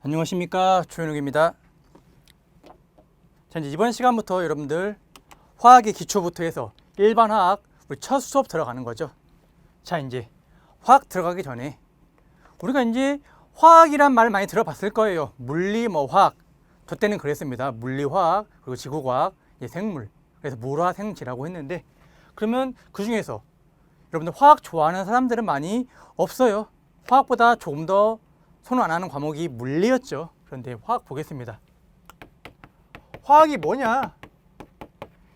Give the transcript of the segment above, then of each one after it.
안녕하십니까, 조현욱입니다. 자, 이제 이번 시간부터 여러분들 화학의 기초부터 해서 일반 화학 우리 첫 수업 들어가는 거죠. 자, 이제 화학 들어가기 전에 우리가 이제 화학이란 말 많이 들어봤을 거예요. 물리, 화학. 저 때는 그랬습니다. 물리, 화학, 그리고 지구과학, 생물. 그래서 물화생지라고 했는데, 그러면 그 중에서 여러분들 화학 좋아하는 사람들은 많이 없어요. 화학보다 조금 더 손을 안 하는 과목이 물리였죠. 그런데 화학 보겠습니다. 화학이 뭐냐?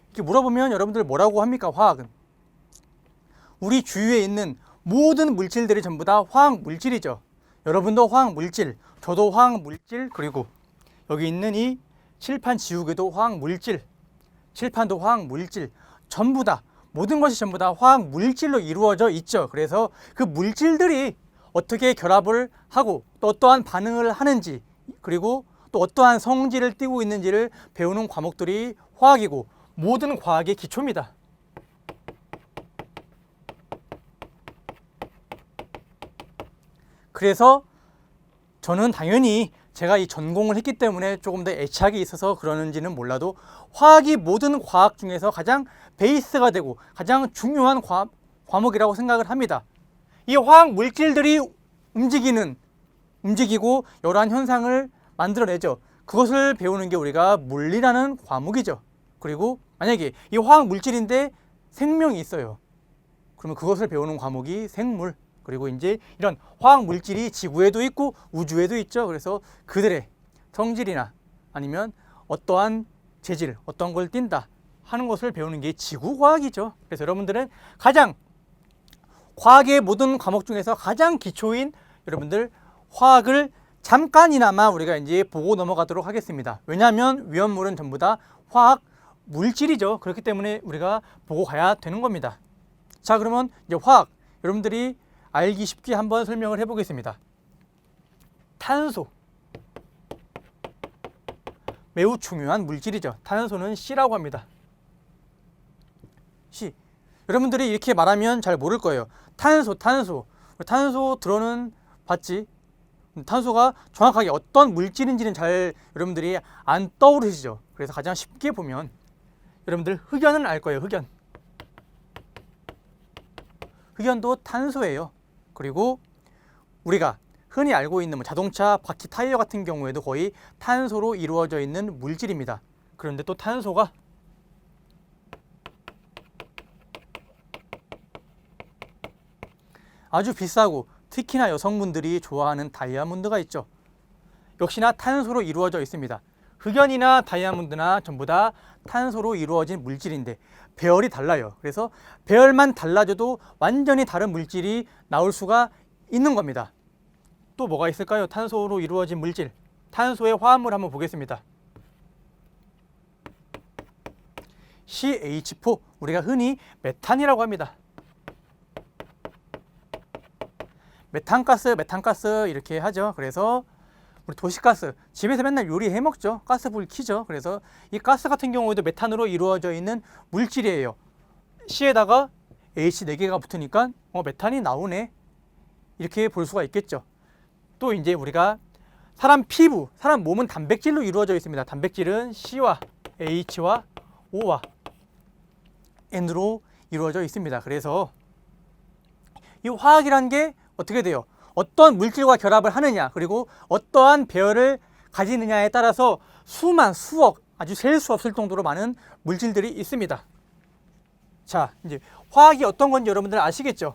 이렇게 물어보면 여러분들 뭐라고 합니까? 화학은 우리 주위에 있는 모든 물질들이 전부 다 화학 물질이죠. 여러분도 화학 물질, 저도 화학 물질, 그리고 여기 있는 이 칠판 지우개도 화학 물질, 칠판도 화학 물질, 전부 다 모든 것이 전부 다 화학 물질로 이루어져 있죠. 그래서 그 물질들이 어떻게 결합을 하고 또 어떠한 반응을 하는지, 그리고 또 어떠한 성질을 띠고 있는지를 배우는 과목들이 화학이고 모든 과학의 기초입니다. 그래서 저는 당연히 제가 이 전공을 했기 때문에 조금 더 애착이 있어서 그러는지는 몰라도 화학이 모든 과학 중에서 가장 베이스가 되고 가장 중요한 과목이라고 생각을 합니다. 이 화학 물질들이 움직이고 여러한 현상을 만들어내죠. 그것을 배우는 게 우리가 물리라는 과목이죠. 그리고 만약에 이 화학 물질인데 생명이 있어요. 그러면 그것을 배우는 과목이 생물. 그리고 이제 이런 화학 물질이 지구에도 있고 우주에도 있죠. 그래서 그들의 성질이나 아니면 어떠한 재질, 어떤 걸 띈다 하는 것을 배우는 게 지구과학이죠. 그래서 여러분들은 가장 과학의 모든 과목 중에서 가장 기초인 여러분들 화학을 잠깐이나마 우리가 이제 보고 넘어가도록 하겠습니다. 왜냐하면 위험물은 전부 다 화학 물질이죠. 그렇기 때문에 우리가 보고 가야 되는 겁니다. 자, 그러면 이제 화학 여러분들이 알기 쉽게 한번 설명을 해보겠습니다. 탄소 매우 중요한 물질이죠. 탄소는 C라고 합니다. C. 여러분들이 이렇게 말하면 잘 모를 거예요. 탄소 들어는 봤지. 탄소가 정확하게 어떤 물질인지는 잘 여러분들이 안 떠오르시죠. 그래서 가장 쉽게 보면 여러분들 흑연은 알 거예요. 흑연도 탄소예요. 그리고 우리가 흔히 알고 있는 자동차 바퀴 타이어 같은 경우에도 거의 탄소로 이루어져 있는 물질입니다. 그런데 또 탄소가 아주 비싸고 특히나 여성분들이 좋아하는 다이아몬드가 있죠. 역시나 탄소로 이루어져 있습니다. 흑연이나 다이아몬드나 전부 다 탄소로 이루어진 물질인데 배열이 달라요. 그래서 배열만 달라져도 완전히 다른 물질이 나올 수가 있는 겁니다. 또 뭐가 있을까요? 탄소로 이루어진 물질. 탄소의 화합물 한번 보겠습니다. CH4, 우리가 흔히 메탄이라고 합니다. 메탄가스 이렇게 하죠. 그래서 우리 도시가스, 집에서 맨날 요리해 먹죠. 가스불 켜죠. 그래서 이 가스 같은 경우에도 메탄으로 이루어져 있는 물질이에요. C에다가 H 4개가 붙으니까 메탄이 나오네. 이렇게 볼 수가 있겠죠. 또 이제 우리가 사람 피부, 사람 몸은 단백질로 이루어져 있습니다. 단백질은 C와 H와 O와 N으로 이루어져 있습니다. 그래서 이 화학이란 게 어떻게 돼요? 어떤 물질과 결합을 하느냐, 그리고 어떠한 배열을 가지느냐에 따라서 수억, 아주 셀 수 없을 정도로 많은 물질들이 있습니다. 자, 이제 화학이 어떤 건지 여러분들 아시겠죠?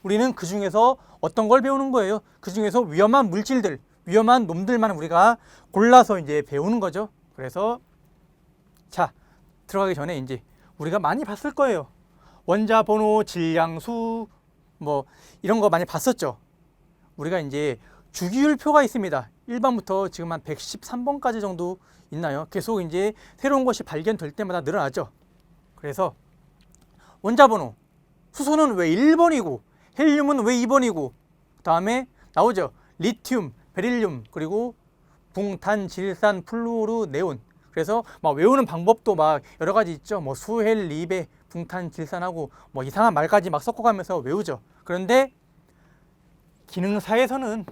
우리는 그 중에서 어떤 걸 배우는 거예요? 그 중에서 위험한 물질들, 위험한 놈들만 우리가 골라서 이제 배우는 거죠. 그래서 자, 들어가기 전에 이제 우리가 많이 봤을 거예요. 원자 번호, 질량수, 이런 거 많이 봤었죠. 우리가 이제 주기율표가 있습니다. 1번부터 지금 한 113번까지 정도 있나요? 계속 이제 새로운 것이 발견될 때마다 늘어나죠. 그래서 원자 번호, 수소는 왜 1번이고 헬륨은 왜 2번이고 그 다음에 나오죠. 리튬, 베릴륨, 그리고 붕탄, 질산, 플루오르, 네온. 그래서 외우는 방법도 여러 가지 있죠. 수헬, 리베, 붕탄, 질산하고 이상한 말까지 섞어가면서 외우죠. 그런데 기능사에서는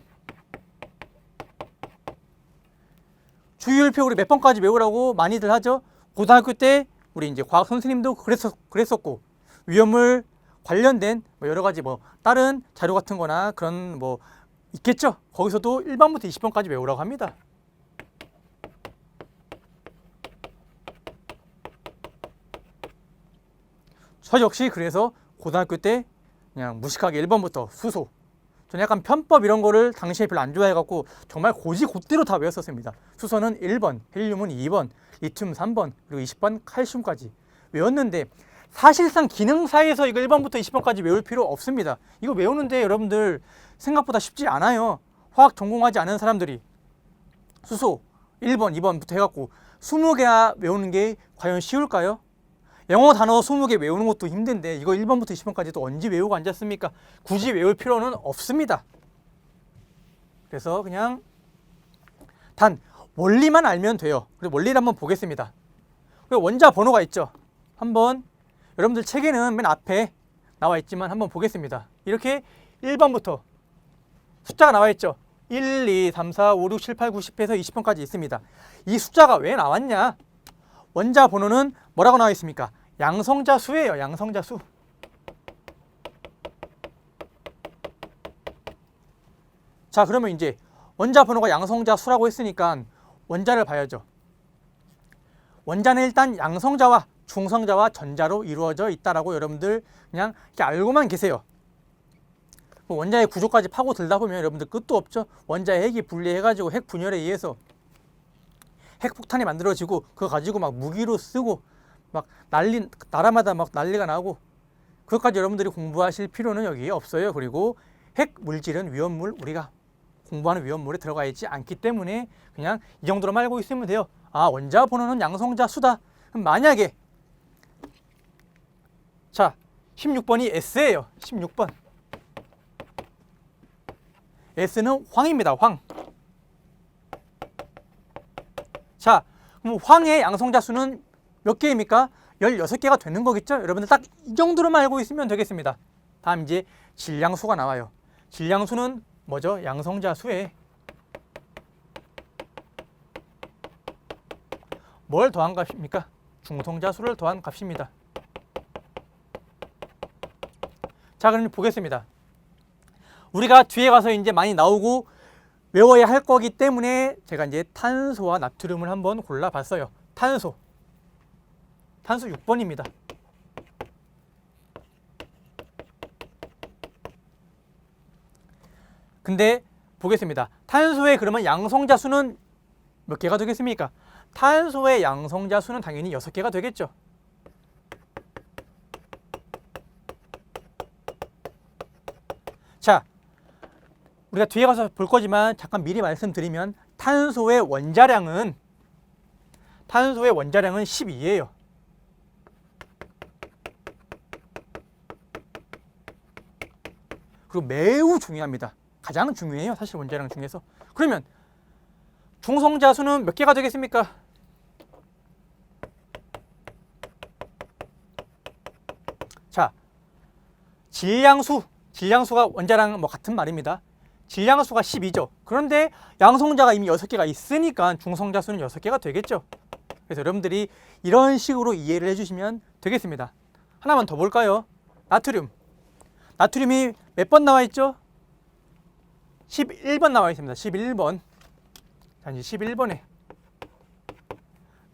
주기율표 우리 몇 번까지 외우라고 많이들 하죠. 고등학교 때 우리 이제 과학 선생님도 그랬었고, 위험물 관련된 뭐 여러 가지 뭐 다른 자료 같은 거나 그런 뭐 있겠죠. 거기서도 1번부터 20번까지 외우라고 합니다. 저 역시 그래서 고등학교 때 그냥 무식하게 1번부터 수소, 저는 약간 편법 이런 거를 당시에 별로 안 좋아해갖고 정말 곧대로 다 외웠었습니다. 수소는 1번, 헬륨은 2번, 리튬 3번, 그리고 20번 칼슘까지 외웠는데, 사실상 기능사에서 이거 1번부터 20번까지 외울 필요 없습니다. 이거 외우는데 여러분들 생각보다 쉽지 않아요. 화학 전공하지 않은 사람들이 수소 1번, 2번부터 해갖고 20개나 외우는 게 과연 쉬울까요? 영어 단어 20개 외우는 것도 힘든데 이거 1번부터 20번까지 또 언제 외우고 앉았습니까? 굳이 외울 필요는 없습니다. 그래서 그냥 단 원리만 알면 돼요. 그리고 원리를 한번 보겠습니다. 그리고 원자 번호가 있죠. 한번 여러분들 책에는 맨 앞에 나와 있지만 한번 보겠습니다. 이렇게 1번부터 숫자가 나와 있죠. 1, 2, 3, 4, 5, 6, 7, 8, 9, 10에서 20번까지 있습니다. 이 숫자가 왜 나왔냐? 원자 번호는 뭐라고 나와 있습니까? 양성자 수예요. 양성자 수. 자, 그러면 이제 원자 번호가 양성자 수라고 했으니까 원자를 봐야죠. 원자는 일단 양성자와 중성자와 전자로 이루어져 있다라고 여러분들 그냥 이렇게 알고만 계세요. 원자의 구조까지 파고들다 보면 여러분들 끝도 없죠. 원자의 핵이 분리해가지고 핵 분열에 의해서 핵폭탄이 만들어지고 그거 가지고 막 무기로 쓰고 막 나라마다 막 난리가 나고, 그것까지 여러분들이 공부하실 필요는 여기에 없어요. 그리고 핵 물질은 위험물, 우리가 공부하는 위험물에 들어가 있지 않기 때문에 그냥 이 정도로만 알고 있으면 돼요. 아, 원자 번호는 양성자 수다. 그럼 만약에 자 16번이 S예요. 16번 S는 황입니다. 황. 자, 그럼 황의 양성자 수는 몇 개입니까? 16개가 되는 거겠죠? 여러분들 딱 이 정도로만 알고 있으면 되겠습니다. 다음 이제 질량수가 나와요. 질량수는 뭐죠? 양성자 수에 뭘 더한 값입니까? 중성자 수를 더한 값입니다. 자, 그럼 보겠습니다. 우리가 뒤에 가서 이제 많이 나오고 외워야 할 거기 때문에 제가 이제 탄소와 나트륨을 한번 골라봤어요. 탄소 6번입니다. 근데 보겠습니다. 탄소의 그러면 양성자 수는 몇 개가 되겠습니까? 탄소의 양성자 수는 당연히 6개가 되겠죠. 자, 우리가 뒤에 가서 볼 거지만 잠깐 미리 말씀드리면 탄소의 원자량은 12예요. 그리고 매우 중요합니다. 가장 중요해요. 사실 원자량 중에서. 그러면 중성자 수는 몇 개가 되겠습니까? 자, 질량수가 원자량 뭐 같은 말입니다. 질량수가 12죠. 그런데 양성자가 이미 6개가 있으니까 중성자 수는 6개가 되겠죠. 그래서 여러분들이 이런 식으로 이해를 해주시면 되겠습니다. 하나만 더 볼까요? 나트륨이 몇 번 나와 있죠? 11번 나와 있습니다. 11번. 자, 이제 11번에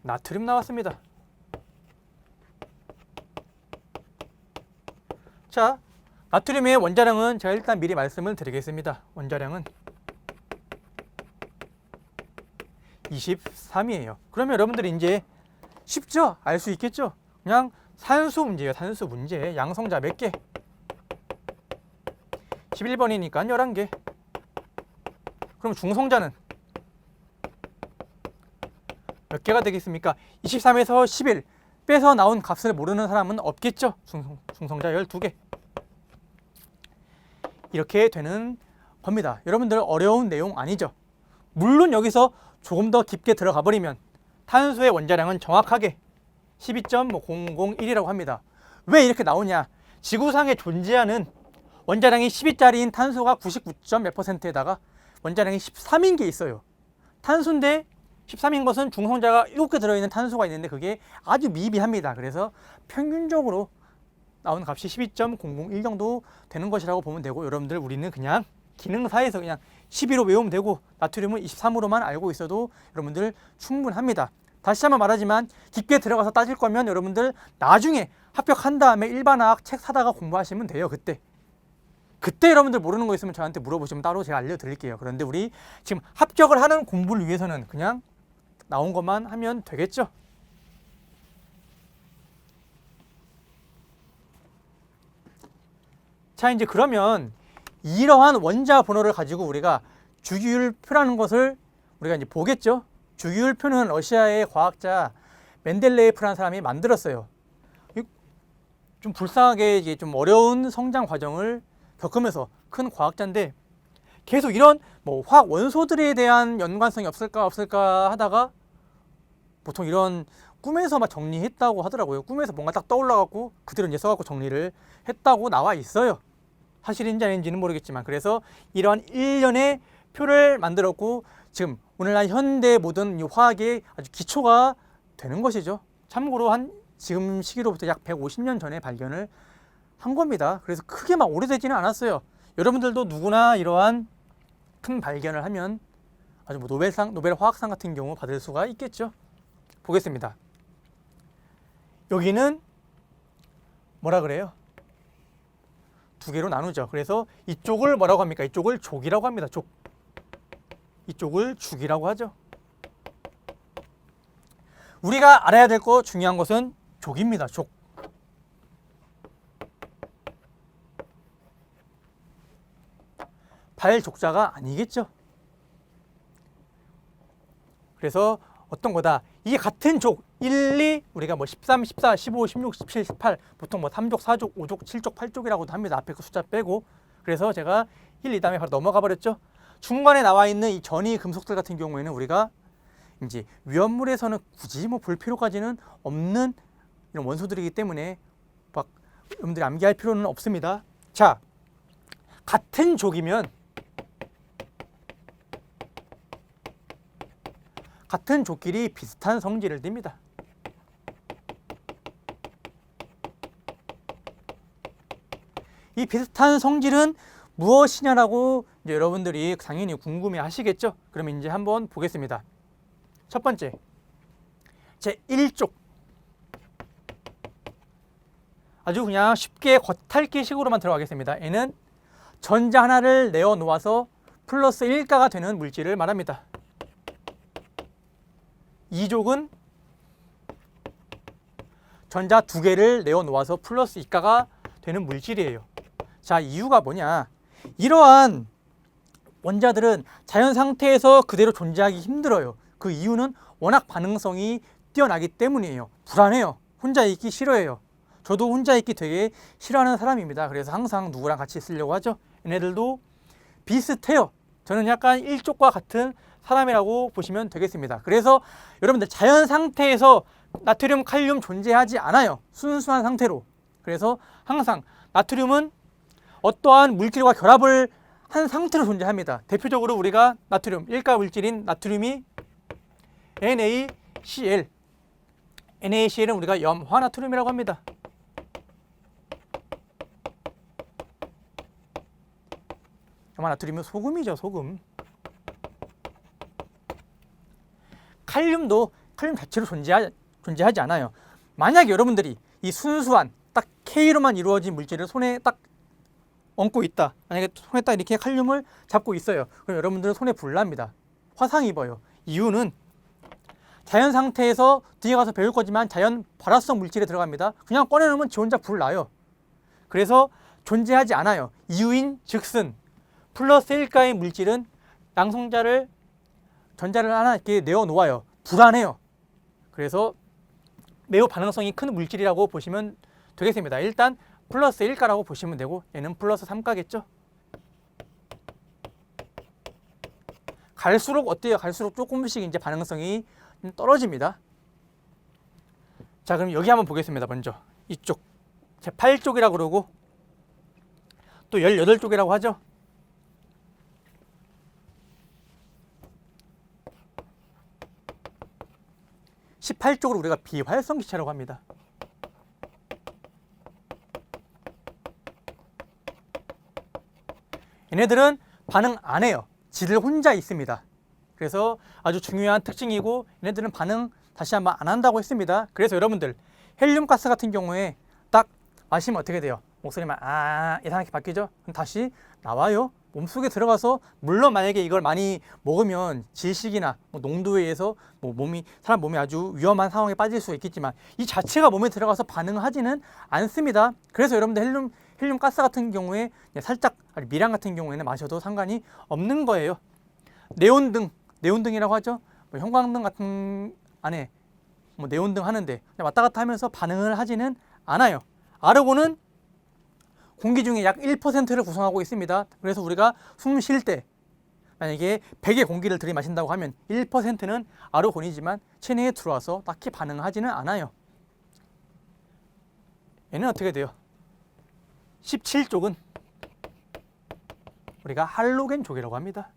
나트륨 나왔습니다. 자, 나트륨의 원자량은 제가 일단 미리 말씀을 드리겠습니다. 원자량은 23이에요. 그러면 여러분들이 이제 쉽죠? 알 수 있겠죠? 그냥 산수 문제예요. 산수 문제. 양성자 몇 개? 11번이니까 11개. 그럼 중성자는 몇 개가 되겠습니까? 23에서 11 빼서 나온 값을 모르는 사람은 없겠죠? 중성자 12개. 이렇게 되는 겁니다. 여러분들 어려운 내용 아니죠? 물론 여기서 조금 더 깊게 들어가 버리면 탄소의 원자량은 정확하게 12.001이라고 합니다. 왜 이렇게 나오냐? 지구상에 존재하는 원자량이 12짜리인 탄소가 99.몇%에다가 원자량이 13인 게 있어요. 탄소인데 13인 것은 중성자가 7개 들어있는 탄소가 있는데 그게 아주 미비합니다. 그래서 평균적으로 나오는 값이 12.001 정도 되는 것이라고 보면 되고, 여러분들 우리는 그냥 기능사에서 그냥 12로 외우면 되고 나트륨은 23으로만 알고 있어도 여러분들 충분합니다. 다시 한번 말하지만 깊게 들어가서 따질 거면 여러분들 나중에 합격한 다음에 일반화학 책 사다가 공부하시면 돼요. 그때 여러분들 모르는 거 있으면 저한테 물어보시면 따로 제가 알려드릴게요. 그런데 우리 지금 합격을 하는 공부를 위해서는 그냥 나온 것만 하면 되겠죠. 자, 이제 그러면 이러한 원자 번호를 가지고 우리가 주기율표라는 것을 우리가 이제 보겠죠. 주기율표는 러시아의 과학자 멘델레예프라는 사람이 만들었어요. 좀 불쌍하게 이게 좀 어려운 성장 과정을 겪으면서 큰 과학자인데 계속 이런 뭐 화학 원소들에 대한 연관성이 없을까 하다가 보통 이런 꿈에서 막 정리했다고 하더라고요. 꿈에서 뭔가 딱 떠올라갖고 그대로 이제 써갖고 정리를 했다고 나와 있어요. 사실인지 아닌지는 모르겠지만, 그래서 이러한 일련의 표를 만들었고 지금 오늘날 현대 모든 이 화학의 아주 기초가 되는 것이죠. 참고로 한 지금 시기로부터 약 150년 전에 발견을 한 겁니다. 그래서 크게 막 오래되지는 않았어요. 여러분들도 누구나 이러한 큰 발견을 하면 아주 뭐 노벨 화학상 같은 경우 받을 수가 있겠죠. 보겠습니다. 여기는 뭐라 그래요? 두 개로 나누죠. 그래서 이쪽을 뭐라고 합니까? 이쪽을 족이라고 합니다. 족. 이쪽을 죽이라고 하죠. 우리가 알아야 될 거 중요한 것은 족입니다. 족. 발족자가 아니겠죠. 그래서 어떤 거다. 이게 같은 족 1, 2 우리가 뭐 13, 14, 15, 16, 17, 18 보통 뭐 3족, 4족, 5족, 7족, 8족이라고도 합니다. 앞에 그 숫자 빼고. 그래서 제가 1, 2 다음에 바로 넘어가 버렸죠. 중간에 나와 있는 이 전이 금속들 같은 경우에는 우리가 이제 위험물에서는 굳이 뭐 볼 필요까지는 없는 이런 원소들이기 때문에 막 여러분들이 암기할 필요는 없습니다. 자, 같은 족이면 같은 족끼리 비슷한 성질을 띱니다. 이 비슷한 성질은 무엇이냐라고 이제 여러분들이 당연히 궁금해 하시겠죠? 그러면 이제 한번 보겠습니다. 첫 번째, 제1족. 아주 그냥 쉽게 겉핥기식으로만 들어가겠습니다. 얘는 전자 하나를 내어 놓아서 플러스 1가가 되는 물질을 말합니다. 2족은 전자 2개를 내어 놓아서 플러스 2가가 되는 물질이에요. 자, 이유가 뭐냐? 이러한 원자들은 자연 상태에서 그대로 존재하기 힘들어요. 그 이유는 워낙 반응성이 뛰어나기 때문이에요. 불안해요. 혼자 있기 싫어해요. 저도 혼자 있기 되게 싫어하는 사람입니다. 그래서 항상 누구랑 같이 있으려고 하죠. 얘네들도 비슷해요. 저는 약간 1족과 같은 사람이라고 보시면 되겠습니다. 그래서 여러분들 자연 상태에서 나트륨, 칼륨 존재하지 않아요. 순수한 상태로. 그래서 항상 나트륨은 어떠한 물질과 결합을 한 상태로 존재합니다. 대표적으로 우리가 나트륨, 1가 물질인 나트륨이 NaCl. NaCl은 우리가 염화나트륨이라고 합니다. 염화나트륨은 소금이죠, 소금. 칼륨 자체로 존재하지 않아요. 만약에 여러분들이 이 순수한 딱 K로만 이루어진 물질을 손에 딱 얹고 있다. 만약에 손에 딱 이렇게 칼륨을 잡고 있어요. 그럼 여러분들은 손에 불 납니다. 화상 입어요. 이유는 자연 상태에서 뒤에 가서 배울 거지만 자연 발화성 물질에 들어갑니다. 그냥 꺼내놓으면 지 혼자 불 나요. 그래서 존재하지 않아요. 이유인 즉슨 플러스 1가의 물질은 전자를 하나 이렇게 내어 놓아요. 불안해요. 그래서 매우 반응성이 큰 물질이라고 보시면 되겠습니다. 일단 플러스 1가라고 보시면 되고 얘는 플러스 3가겠죠. 갈수록 어때요? 갈수록 조금씩 이제 반응성이 떨어집니다. 자, 그럼 여기 한번 보겠습니다. 먼저 이쪽 제8쪽이라고 그러고 또 18쪽이라고 하죠. 18쪽을 우리가 비활성 기체라고 합니다. 얘네들은 반응 안 해요. 지들 혼자 있습니다. 그래서 아주 중요한 특징이고 얘네들은 반응 다시 한번 안 한다고 했습니다. 그래서 여러분들 헬륨 가스 같은 경우에 딱 마시면 어떻게 돼요? 목소리만 이상하게 바뀌죠? 그럼 다시 나와요. 몸속에 들어가서 물론 만약에 이걸 많이 먹으면 질식이나 농도에 의해서 사람 몸이 아주 위험한 상황에 빠질 수 있겠지만 이 자체가 몸에 들어가서 반응하지는 않습니다. 그래서 여러분들 헬륨 가스 같은 경우에 살짝 미량 같은 경우에는 마셔도 상관이 없는 거예요. 네온등이라고 하죠. 형광등 같은 안에 네온등 하는데 왔다 갔다 하면서 반응을 하지는 않아요. 아르곤은 공기 중에 약 1%를 구성하고 있습니다. 그래서 우리가 숨 쉴 때 만약에 100의 공기를 들이마신다고 하면 1%는 아르곤이지만 체내에 들어와서 딱히 반응하지는 않아요. 얘는 어떻게 돼요? 17쪽은 우리가 할로겐족이라고 합니다.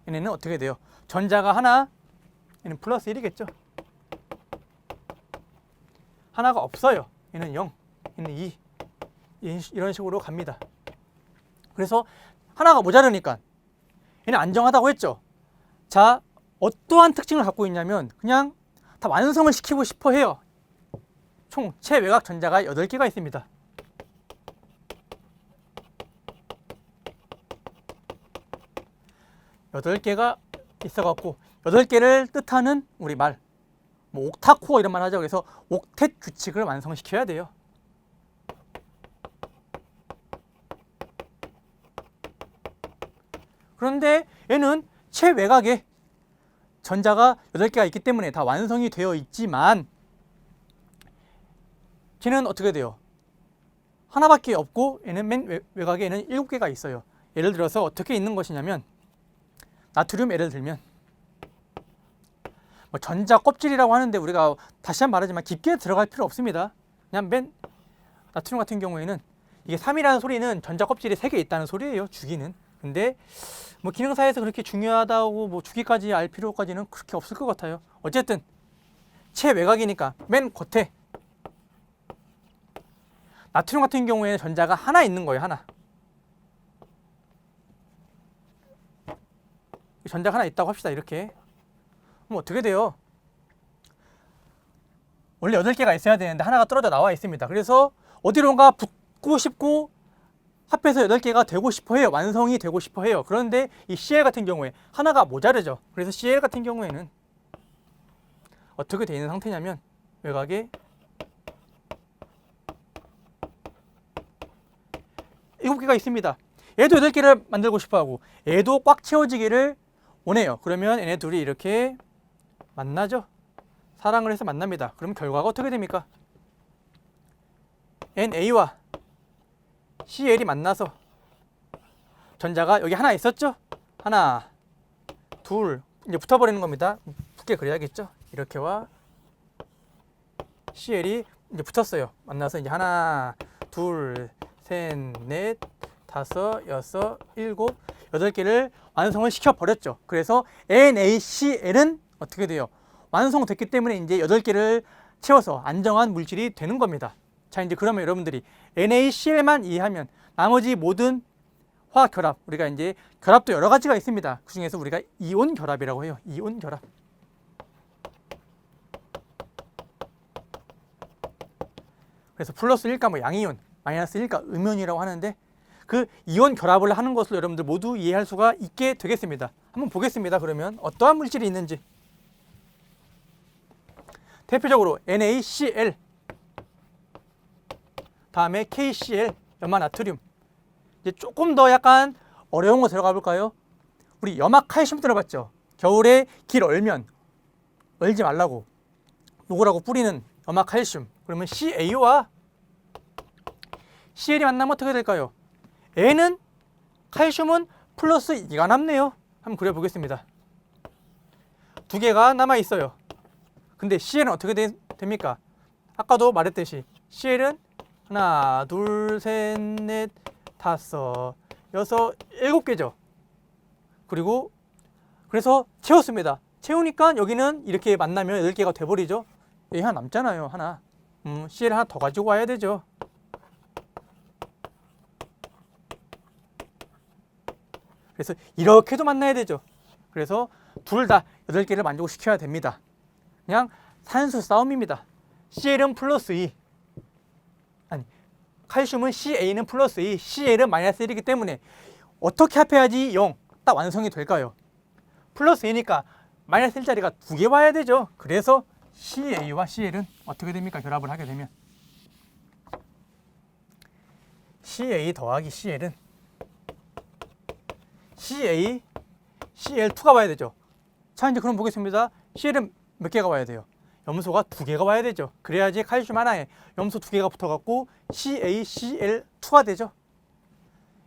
얘네는 어떻게 돼요? 전자가 하나, 얘는 플러스 1이겠죠. 하나가 없어요. 얘는 0, 얘는 2. 이런 식으로 갑니다. 그래서 하나가 모자르니까 얘는 안정하다고 했죠. 자, 어떠한 특징을 갖고 있냐면 그냥 다 완성을 시키고 싶어 해요. 총 체외곽 전자가 8개가 있습니다. 여덟 개가 있어갖고 8개를 뜻하는 우리말 옥타코어 이런 말 하죠. 그래서 옥텟 규칙을 완성시켜야 돼요. 그런데 얘는 체외곽에 전자가 8개가 있기 때문에 다 완성이 되어 있지만 걔는 어떻게 돼요? 하나밖에 없고 얘는 맨 외곽에는 7개가 있어요. 예를 들어서 어떻게 있는 것이냐면 나트륨 예를 들면 전자 껍질이라고 하는데 우리가 다시 한번 말하지만 깊게 들어갈 필요 없습니다. 그냥 맨 나트륨 같은 경우에는 이게 3이라는 소리는 전자 껍질이 3개 있다는 소리예요. 주기는. 근데 기능사에서 그렇게 중요하다고 주기까지 알 필요까지는 그렇게 없을 것 같아요. 어쨌든 체외곽이니까 맨 겉에 나트륨 같은 경우에는 전자가 하나 있는 거예요. 하나. 전자가 하나 있다고 합시다. 이렇게. 그럼 어떻게 돼요? 원래 8개가 있어야 되는데 하나가 떨어져 나와 있습니다. 그래서 어디론가 붙고 싶고 합해서 8개가 되고 싶어 해요. 완성이 되고 싶어 해요. 그런데 이 Cl 같은 경우에 하나가 모자르죠. 그래서 Cl 같은 경우에는 어떻게 되어 있는 상태냐면 외곽에 7개가 있습니다. 얘도 8개를 만들고 싶어 하고 얘도 꽉 채워지기를 원해요. 그러면 얘네 둘이 이렇게 만나죠. 사랑을 해서 만납니다. 그럼 결과가 어떻게 됩니까? NA와 CL이 만나서 전자가 여기 하나 있었죠? 하나, 둘, 이제 붙어버리는 겁니다. 붙게 그려야겠죠? 이렇게와 CL이 이제 붙었어요. 만나서 이제 하나, 둘, 셋, 넷, 다섯, 여섯, 일곱, 8개를 완성을 시켜버렸죠. 그래서 NaCl은 어떻게 돼요? 완성됐기 때문에 이제 8개를 채워서 안정한 물질이 되는 겁니다. 자, 이제 그러면 여러분들이 NaCl만 이해하면 나머지 모든 화학 결합, 우리가 이제 결합도 여러 가지가 있습니다. 그 중에서 우리가 이온 결합이라고 해요. 이온 결합. 그래서 플러스 1가 양이온, 마이너스 1가 음이온이라고 하는데 그 이온 결합을 하는 것을 여러분들 모두 이해할 수가 있게 되겠습니다. 한번 보겠습니다. 그러면 어떠한 물질이 있는지. 대표적으로 NaCl, 다음에 KCl, 염화나트륨. 이제 조금 더 약간 어려운 거 들어가 볼까요? 우리 염화칼슘 들어봤죠? 겨울에 길 얼지 말라고 녹으라고 뿌리는 염화칼슘. 그러면 Ca와 CL이 만나면 어떻게 될까요? N은 칼슘은 플러스 2가 남네요. 한번 그려보겠습니다. 2개가 남아 있어요. 근데 CL은 어떻게 됩니까? 아까도 말했듯이 CL은 하나, 둘, 셋, 넷, 다섯, 여섯, 7개죠. 그리고 그래서 채웠습니다. 채우니까 여기는 이렇게 만나면 8개가 돼버리죠. 여기 하나 남잖아요. 하나. CL 하나 더 가지고 와야 되죠. 그래서 이렇게도 만나야 되죠. 그래서 둘 다 8개를 만족시켜야 됩니다. 그냥 산수 싸움입니다. CL은 플러스 2. 아니, 칼슘은 CA는 플러스 2, CL은 마이너스 1이기 때문에 어떻게 합해야지 0, 딱 완성이 될까요? 플러스 2니까 마이너스 1자리가 2개 와야 되죠. 그래서 CA와 CL은 어떻게 됩니까? 결합을 하게 되면 CA 더하기 CL은 CA, CL2가 와야 되죠. 자, 이제 그럼 보겠습니다. CL은 몇 개가 와야 돼요? 염소가 2개가 와야 되죠. 그래야지 칼슘 하나에 염소 2개가 붙어갖고 CaCl2가 되죠.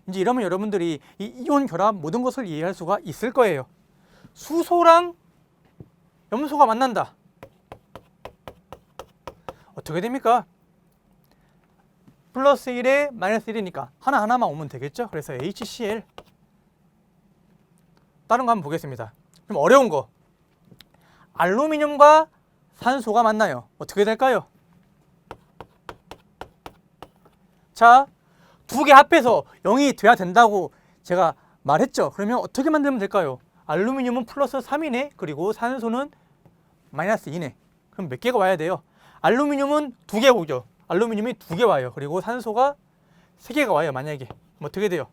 이제 이러면 여러분들이 이 이온 결합 모든 것을 이해할 수가 있을 거예요. 수소랑 염소가 만난다. 어떻게 됩니까? 플러스 1에 마이너스 1이니까 하나하나만 오면 되겠죠. 그래서 HCl. 다른 거 한번 보겠습니다. 좀 어려운 거. 알루미늄과 산소가 만나요. 어떻게 될까요? 자, 2개 합해서 0이 돼야 된다고 제가 말했죠. 그러면 어떻게 만들면 될까요? 알루미늄은 플러스 3이네. 그리고 산소는 마이너스 2네. 그럼 몇 개가 와야 돼요? 알루미늄은 2개 오죠. 알루미늄이 2개 와요. 그리고 산소가 3개가 와요. 만약에. 그럼 어떻게 돼요?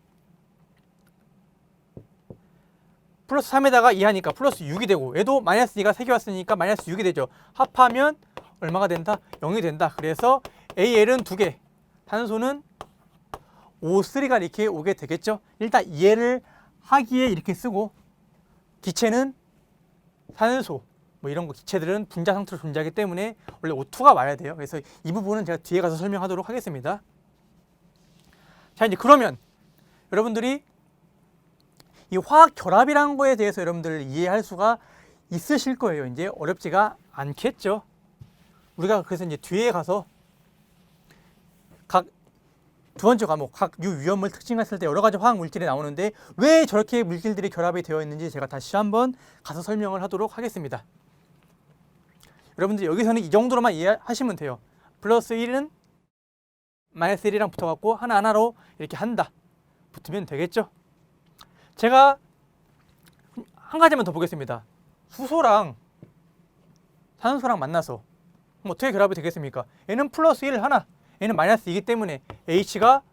플러스 3에다가 2 하니까 플러스 6이 되고, 얘도 마이너스 2가 3개 왔으니까 마이너스 6이 되죠. 합하면 얼마가 된다? 0이 된다. 그래서 AL은 2개, 탄소는 O3가 이렇게 오게 되겠죠. 일단 이해를 하기에 이렇게 쓰고, 기체는 산소, 뭐 이런 거 기체들은 분자 상태로 존재하기 때문에 원래 O2가 와야 돼요. 그래서 이 부분은 제가 뒤에 가서 설명하도록 하겠습니다. 자, 이제 그러면 여러분들이 이 화학 결합이라는 거에 대해서 여러분들 이해할 수가 있으실 거예요. 이제 어렵지가 않겠죠. 우리가 그래서 이제 뒤에 가서 각 두 번째 과목 각 유위험물 특징을 했을 때 여러 가지 화학 물질이 나오는데 왜 저렇게 물질들이 결합이 되어 있는지 제가 다시 한번 가서 설명을 하도록 하겠습니다. 여러분들 여기서는 이 정도로만 이해하시면 돼요. 플러스 1은 마이너스 1이랑 붙어갖고 하나하나로 이렇게 한다. 붙으면 되겠죠. 제가 한 가지만 더 보겠습니다. 수소랑 산소랑 만나서 그럼 어떻게 결합이 되겠습니까? 얘는 플러스 1 하나, 얘는 마이너스 2이기 때문에 H가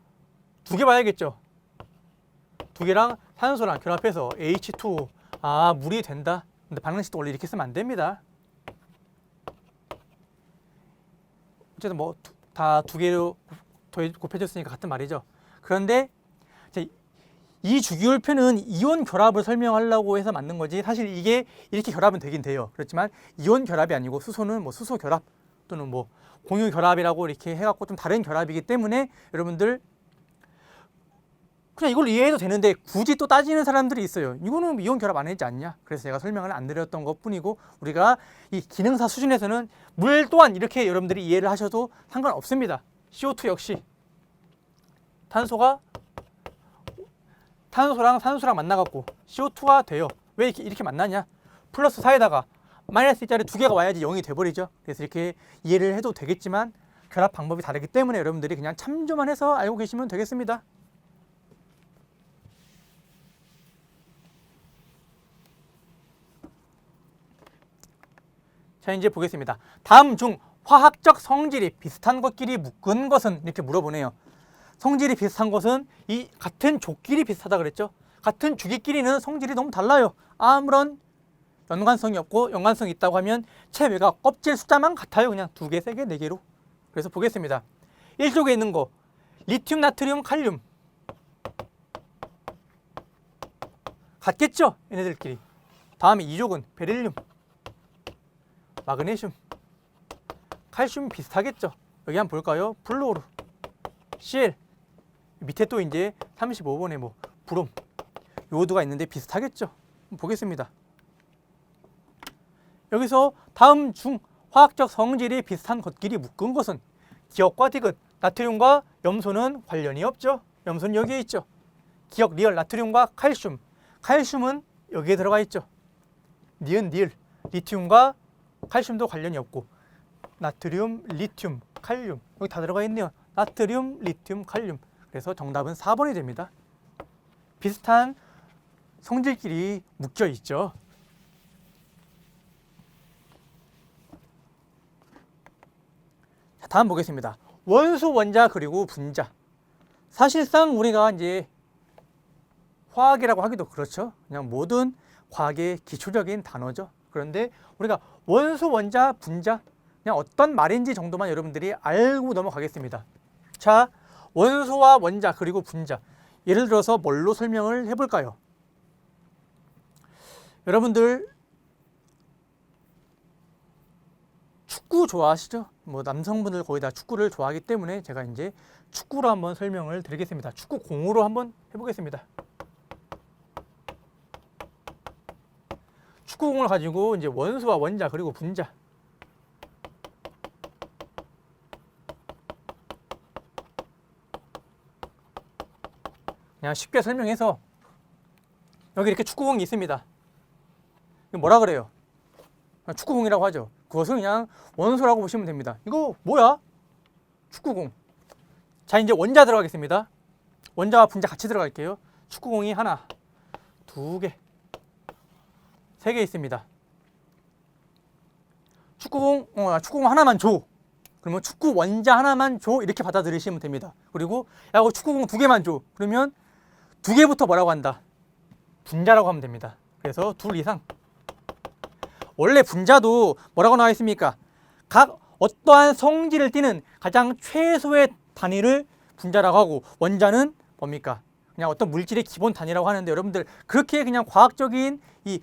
2개 봐야겠죠. 2개랑 산소랑 결합해서 H2O, 아, 물이 된다. 근데 방정식도 원래 이렇게 쓰면 안 됩니다. 어쨌든 뭐 다 2개로 곱해졌으니까 같은 말이죠. 그런데 이 주기율표는 이온 결합을 설명하려고 해서 만든 거지 사실 이게 이렇게 결합은 되긴 돼요. 그렇지만 이온 결합이 아니고 수소는 뭐 수소 결합 또는 뭐 공유 결합이라고 이렇게 해갖고 좀 다른 결합이기 때문에 여러분들 그냥 이걸 이해해도 되는데 굳이 또 따지는 사람들이 있어요. 이거는 이온 결합 안 했지 않냐? 그래서 제가 설명을 안 드렸던 것 뿐이고 우리가 이 기능사 수준에서는 물 또한 이렇게 여러분들이 이해를 하셔도 상관없습니다. CO2 역시 탄소랑 산소랑 만나갖고 CO2가 돼요. 왜 이렇게 만나냐? 플러스 4에다가 마이너스 1짜리 2개가 와야지 0이 돼버리죠. 그래서 이렇게 이해를 해도 되겠지만 결합 방법이 다르기 때문에 여러분들이 그냥 참조만 해서 알고 계시면 되겠습니다. 자, 이제 보겠습니다. 다음 중 화학적 성질이 비슷한 것끼리 묶은 것은 이렇게 물어보네요. 성질이 비슷한 것은 이 같은 족끼리 비슷하다 그랬죠. 같은 주기끼리는 성질이 너무 달라요. 아무런 연관성이 없고 연관성이 있다고 하면 체외가 껍질 숫자만 같아요. 그냥 2개, 3개, 4개로. 그래서 보겠습니다. 1쪽에 있는 거 리튬, 나트륨, 칼륨 같겠죠? 얘네들끼리. 다음에 2쪽은 베릴륨, 마그네슘, 칼슘 비슷하겠죠? 여기 한번 볼까요? 플루오르, CL, 밑에 또 이제 35번에 뭐 브롬, 요오드가 있는데 비슷하겠죠? 보겠습니다. 여기서 다음 중 화학적 성질이 비슷한 것끼리 묶은 것은 기억과 디귿, 나트륨과 염소는 관련이 없죠. 염소는 여기에 있죠. 기억, 리얼, 나트륨과 칼슘, 칼슘은 여기에 들어가 있죠. 니은, 니을. 리튬과 칼슘도 관련이 없고 나트륨, 리튬, 칼륨 여기 다 들어가 있네요. 나트륨, 리튬, 칼륨. 그래서 정답은 4번이 됩니다. 비슷한 성질끼리 묶여 있죠. 자, 다음 보겠습니다. 원소, 원자 그리고 분자. 사실상 우리가 이제 화학이라고 하기도 그렇죠. 그냥 모든 과학의 기초적인 단어죠. 그런데 우리가 원소, 원자, 분자 그냥 어떤 말인지 정도만 여러분들이 알고 넘어가겠습니다. 자, 원소와 원자 그리고 분자. 예를 들어서 뭘로 설명을 해볼까요? 여러분들 축구 좋아하시죠? 뭐 남성분들 거의 다 축구를 좋아하기 때문에 제가 이제 축구로 한번 설명을 드리겠습니다. 축구 공으로 한번 해보겠습니다. 축구공을 가지고 이제 원소와 원자 그리고 분자. 그냥 쉽게 설명해서 여기 이렇게 축구공이 있습니다. 이거 뭐라 그래요? 축구공이라고 하죠. 그것을 그냥 원소라고 보시면 됩니다. 이거 뭐야? 축구공. 자, 이제 원자 들어가겠습니다. 원자와 분자 같이 들어갈게요. 축구공이 하나, 두 개, 세 개 있습니다. 축구공 하나만 줘. 그러면 축구 원자 하나만 줘. 이렇게 받아들이시면 됩니다. 그리고 야, 축구공 두 개만 줘. 그러면 두 개부터 뭐라고 한다? 분자라고 하면 됩니다. 그래서 둘 이상. 원래 분자도 뭐라고 나와 있습니까? 각 어떠한 성질을 띠는 가장 최소의 단위를 분자라고 하고, 원자는 뭡니까? 그냥 어떤 물질의 기본 단위라고 하는데, 여러분들 그렇게 그냥 과학적인 이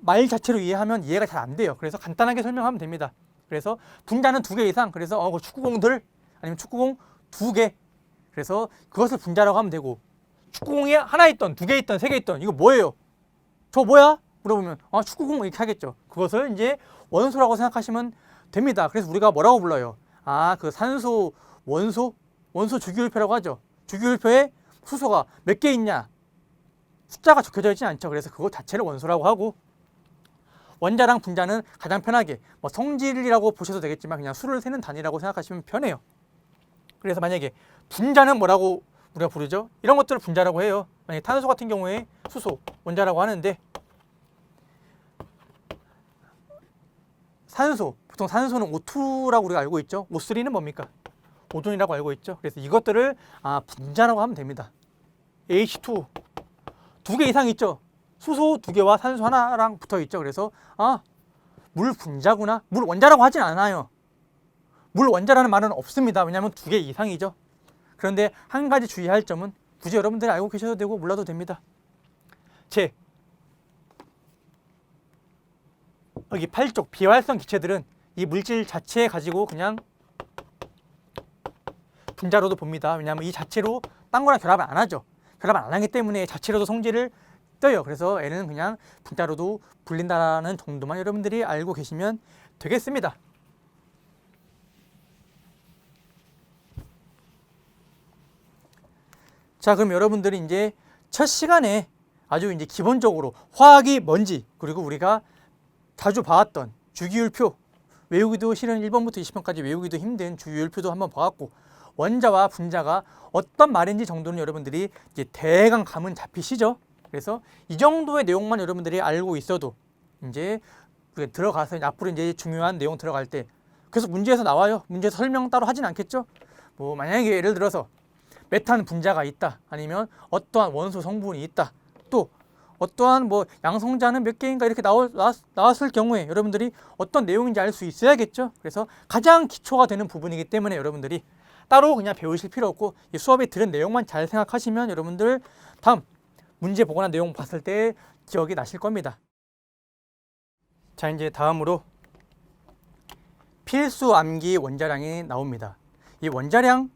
말 자체로 이해하면 이해가 잘 안 돼요. 그래서 간단하게 설명하면 됩니다. 그래서 분자는 두 개 이상. 그래서 축구공들 아니면 축구공 두 개. 그래서 그것을 분자라고 하면 되고, 축구공이 하나 있던, 두 개 있던, 세 개 있던, 이거 뭐예요? 저 뭐야? 물어보면 축구공 이렇게 하겠죠. 그것을 이제 원소라고 생각하시면 됩니다. 그래서 우리가 뭐라고 불러요? 그 산소 원소 주기율표라고 하죠. 주기율표에 수소가 몇 개 있냐? 숫자가 적혀져 있지 않죠. 그래서 그거 자체를 원소라고 하고, 원자랑 분자는 가장 편하게 뭐 성질이라고 보셔도 되겠지만 그냥 수를 세는 단위라고 생각하시면 편해요. 그래서 만약에 분자는 뭐라고 우리가 부르죠? 이런 것들을 분자라고 해요. 만약에 탄소 같은 경우에 수소 원자라고 하는데, 산소, 보통 산소는 O2라고 우리가 알고 있죠. O3는 뭡니까? 오존이라고 알고 있죠. 그래서 이것들을 분자라고 하면 됩니다. H2 두 개 이상 있죠. 수소 두 개와 산소 하나랑 붙어 있죠. 그래서 물 분자구나. 물 원자라고 하진 않아요. 물 원자라는 말은 없습니다. 왜냐하면 두 개 이상이죠. 그런데 한 가지 주의할 점은 굳이 여러분들이 알고 계셔도 되고 몰라도 됩니다. 여기 8쪽 비활성 기체들은 이 물질 자체에 가지고 그냥 분자로도 봅니다. 왜냐하면 이 자체로 딴 거랑 결합을 안 하죠. 결합을 안 하기 때문에 자체로도 성질을 떠요. 그래서 얘는 그냥 분자로도 불린다는 정도만 여러분들이 알고 계시면 되겠습니다. 자, 그럼 여러분들이 이제 첫 시간에 아주 이제 기본적으로 화학이 뭔지, 그리고 우리가 자주 봐왔던 주기율표, 외우기도 실은 1번부터 20번까지 외우기도 힘든 주기율표도 한번 봐왔고, 원자와 분자가 어떤 말인지 정도는 여러분들이 이제 대강 감은 잡히시죠? 그래서 이 정도의 내용만 여러분들이 알고 있어도 이제 들어가서 앞으로 이제 중요한 내용 들어갈 때 계속 문제에서 나와요. 문제에서 설명 따로 하진 않겠죠? 뭐 만약에 예를 들어서 메탄 분자가 있다, 아니면 어떠한 원소 성분이 있다, 또 어떠한 뭐 양성자는 몇 개인가 이렇게 나왔을 경우에 여러분들이 어떤 내용인지 알 수 있어야겠죠. 그래서 가장 기초가 되는 부분이기 때문에 여러분들이 따로 그냥 배우실 필요 없고, 이 수업에 들은 내용만 잘 생각하시면 여러분들 다음 문제 보거나 내용 봤을 때 기억이 나실 겁니다. 자, 이제 다음으로 필수 암기 원자량이 나옵니다. 이 원자량,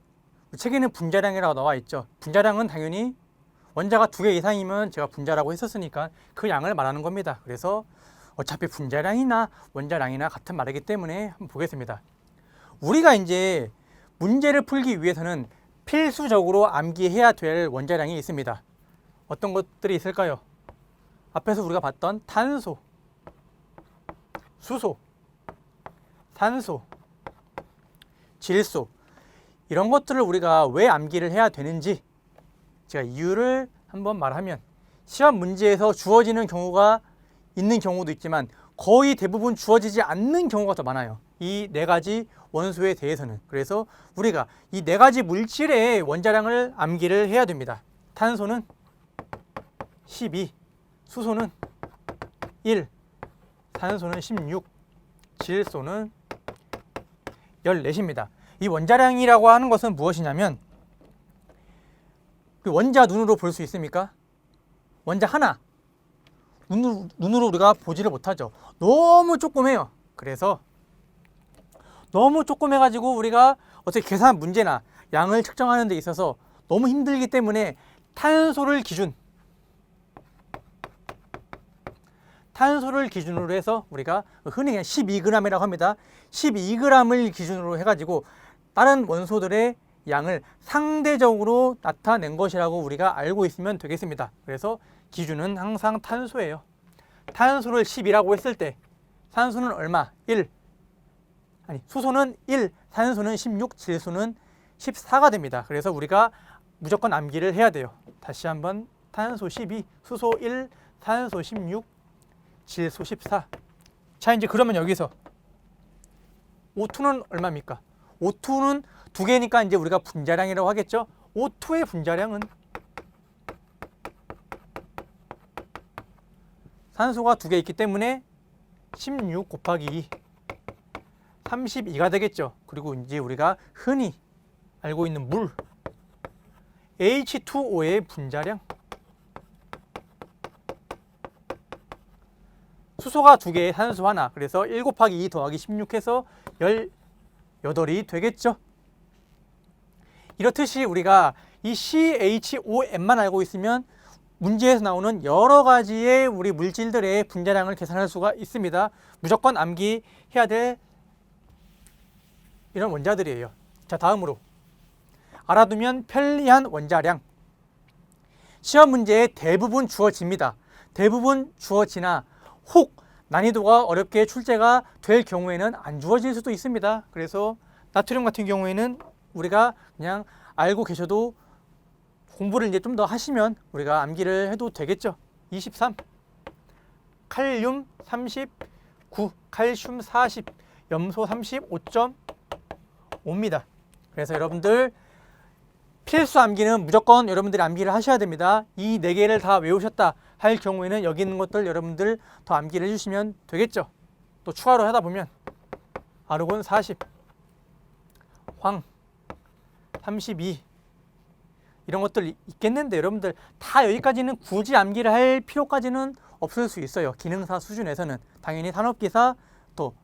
책에는 분자량이라고 나와 있죠. 분자량은 당연히 원자가 두 개 이상이면 제가 분자라고 했었으니까 그 양을 말하는 겁니다. 그래서 어차피 분자량이나 원자량이나 같은 말이기 때문에 한번 보겠습니다. 우리가 이제 문제를 풀기 위해서는 필수적으로 암기해야 될 원자량이 있습니다. 어떤 것들이 있을까요? 앞에서 우리가 봤던 탄소, 수소, 산소, 질소 이런 것들을 우리가 왜 암기를 해야 되는지 제가 이유를 한번 말하면 시험 문제에서 주어지는 경우가 있는 경우도 있지만 거의 대부분 주어지지 않는 경우가 더 많아요. 이 네 가지 원소에 대해서는. 그래서 우리가 이 네 가지 물질의 원자량을 암기를 해야 됩니다. 탄소는 12, 수소는 1, 산소는 16, 질소는 14입니다. 이 원자량이라고 하는 것은 무엇이냐면 그 원자 눈으로 볼 수 있습니까? 원자 하나 눈으로 우리가 보지를 못하죠. 너무 조그매요. 그래서 너무 조그매가지고 우리가 어떻게 계산 문제나 양을 측정하는 데 있어서 너무 힘들기 때문에 탄소를 기준으로 해서 우리가 흔히 그냥 12g이라고 합니다. 12g을 기준으로 해가지고 다른 원소들의 양을 상대적으로 나타낸 것이라고 우리가 알고 있으면 되겠습니다. 그래서 기준은 항상 탄소예요. 탄소를 10이라고 했을 때 산소는 얼마? 1. 수소는 1, 산소는 16, 질소는 14가 됩니다. 그래서 우리가 무조건 암기를 해야 돼요. 다시 한번 탄소 12, 수소 1, 산소 16, 질소 14. 자, 이제 그러면 여기서 O2는 얼마입니까? O2는 두 개니까 이제 우리가 분자량이라고 하겠죠. O2의 분자량은 산소가 두 개 있기 때문에 16 곱하기 2, 32가 되겠죠. 그리고 이제 우리가 흔히 알고 있는 물 H2O의 분자량, 수소가 두 개, 산소 하나. 그래서 1 곱하기 2 더하기 16 해서 18이 되겠죠. 이렇듯이 우리가 이 CHON만 알고 있으면 문제에서 나오는 여러 가지의 우리 물질들의 분자량을 계산할 수가 있습니다. 무조건 암기해야 될 이런 원자들이에요. 자, 다음으로 알아두면 편리한 원자량. 시험 문제에 대부분 주어집니다. 대부분 주어지나 혹 난이도가 어렵게 출제가 될 경우에는 안 주어질 수도 있습니다. 그래서 나트륨 같은 경우에는 우리가 그냥 알고 계셔도 공부를 이제 좀 더 하시면 우리가 암기를 해도 되겠죠. 23, 칼륨 39, 칼슘 40, 염소 35.5입니다. 그래서 여러분들 필수 암기는 무조건 여러분들이 암기를 하셔야 됩니다. 이 네 개를 다 외우셨다 할 경우에는 여기 있는 것들 여러분들 더 암기를 해주시면 되겠죠. 또 추가로 하다 보면 아르곤 40, 황 32 이런 것들 있겠는데 여러분들 다 여기까지는 굳이 암기를 할 필요까지는 없을 수 있어요. 기능사 수준에서는. 당연히 산업기사 또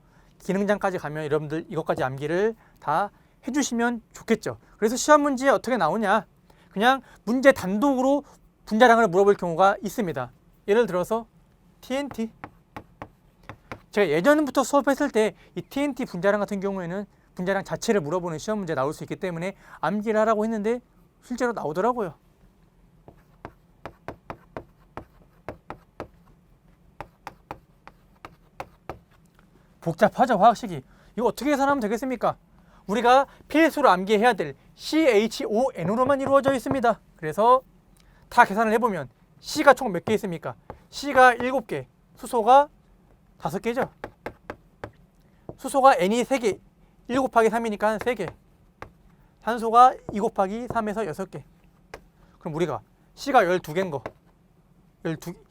기능장까지 가면 여러분들 이것까지 암기를 다 해주시면 좋겠죠. 그래서 시험 문제에 어떻게 나오냐, 그냥 문제 단독으로 분자량을 물어볼 경우가 있습니다. 예를 들어서 TNT, 제가 예전부터 수업했을 때 이 TNT 분자량 같은 경우에는 분자량 자체를 물어보는 시험 문제 나올 수 있기 때문에 암기를 하라고 했는데 실제로 나오더라고요. 복잡하죠, 화학식이. 이거 어떻게 계산하면 되겠습니까? 우리가 필수로 암기해야 될 CHON으로만 이루어져 있습니다. 그래서 다 계산을 해보면 C가 총 몇 개 있습니까? C가 7개, 수소가 5개죠. 수소가 N이 3개, 1 곱하기 3이니까 3개. 산소가 2 곱하기 3에서 6개. 그럼 우리가 C가 12개인 거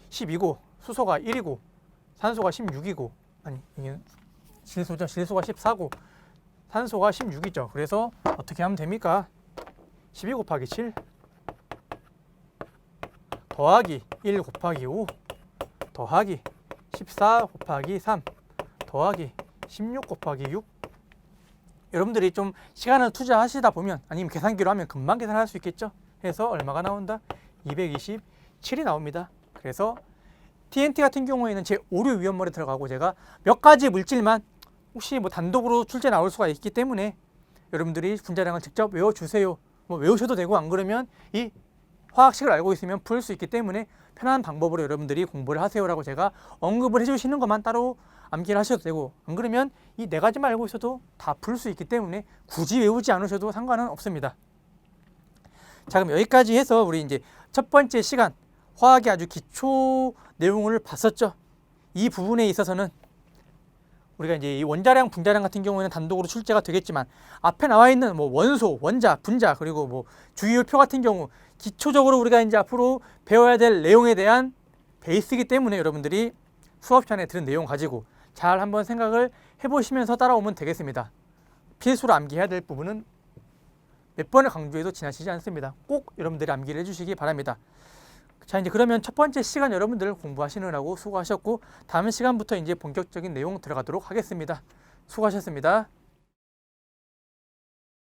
12고 수소가 1이고 산소가 16이고 아니 이게 질소죠. 질소가 14고 산소가 16이죠. 그래서 어떻게 하면 됩니까? 12 곱하기 7 더하기 1 곱하기 5 더하기 14 곱하기 3 더하기 16 곱하기 6. 여러분들이 좀 시간을 투자하시다 보면 아니면 계산기로 하면 금방 계산할 수 있겠죠. 해서 얼마가 나온다? 227이 나옵니다. 그래서 TNT 같은 경우에는 제 오류 위험물에 들어가고 제가 몇 가지 물질만 혹시 뭐 단독으로 출제 나올 수가 있기 때문에 여러분들이 분자량을 직접 외워주세요. 뭐 외우셔도 되고 안 그러면 이 화학식을 알고 있으면 풀 수 있기 때문에 편한 방법으로 여러분들이 공부를 하세요라고 제가 언급을 해주시는 것만 따로 암기를 하셔도 되고, 안 그러면 이 네 가지만 알고 있어도 다 풀 수 있기 때문에 굳이 외우지 않으셔도 상관은 없습니다. 자, 그럼 여기까지 해서 우리 이제 첫 번째 시간 화학의 아주 기초 내용을 봤었죠. 이 부분에 있어서는 우리가 이제 이 원자량, 분자량 같은 경우에는 단독으로 출제가 되겠지만 앞에 나와 있는 뭐 원소, 원자, 분자, 그리고 뭐 주기율표 같은 경우 기초적으로 우리가 이제 앞으로 배워야 될 내용에 대한 베이스이기 때문에 여러분들이 수업 시간에 들은 내용 가지고 잘 한번 생각을 해보시면서 따라오면 되겠습니다. 필수로 암기해야 될 부분은 몇 번을 강조해도 지나치지 않습니다. 꼭 여러분들이 암기를 해주시기 바랍니다. 자, 이제 그러면 첫 번째 시간 여러분들 공부하시느라고 수고하셨고, 다음 시간부터 이제 본격적인 내용 들어가도록 하겠습니다. 수고하셨습니다.